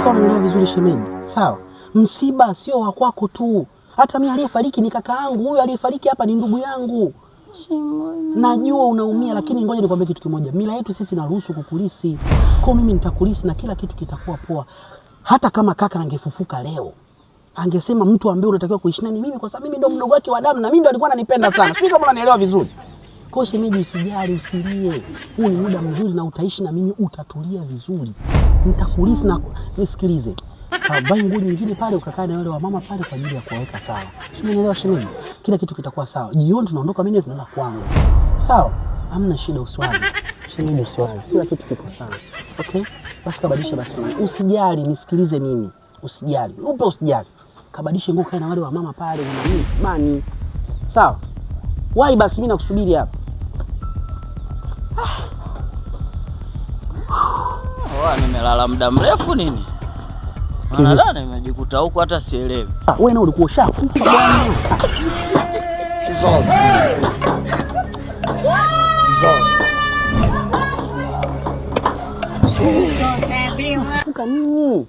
Sio kama unaelewa vizuri shemeji. Sawa? Msiba sio wa kwako tu. Hata mimi aliyefariki ni kaka yangu, huyu aliyefariki hapa ni ndugu yangu. Najua unaumia, lakini ngoja nikwambie kitu kimoja. Mila yetu sisi inaruhusu kukulisi. Kwa mimi nitakulisi na kila kitu kitakuwa poa. Hata kama kaka angefufuka leo, angesema mtu ambaye unatakiwa kuishi naye ni mimi, kwa sababu mimi ndo mdogo wake wa damu na mimi ndo alikuwa ananipenda sana. Sio kama unanielewa vizuri. Kwa shemeji, usijali, usilie. Huu ni muda mzuri na utaishi na mimi, utatulia vizuri. Nitakulisi na nisikilize. Vai nguo nyingine pale ukakaa na wale wa mama pale kwa ajili ya kuwaweka sawa. Umeelewa shemeji? Kila kitu kitakuwa sawa. Jioni tunaondoka, mimi tunaenda kwangu. Sawa? Hamna shida, usiwazi. Shemeji, usiwazi. Kila kitu kiko sawa. Okay? Basi kabadilisha basi. Usijali, nisikilize mimi. Usijali. Usijali. Kabadilisha nguo, kae na wale wa mama pale na mimi simani. Sawa? Wai basi, mimi nakusubiri hapa. Nimelala muda mrefu nini? Nalala nimejikuta huko hata sielewi. Wewe na ulikuwa ushakufa bwana. Fuka nini?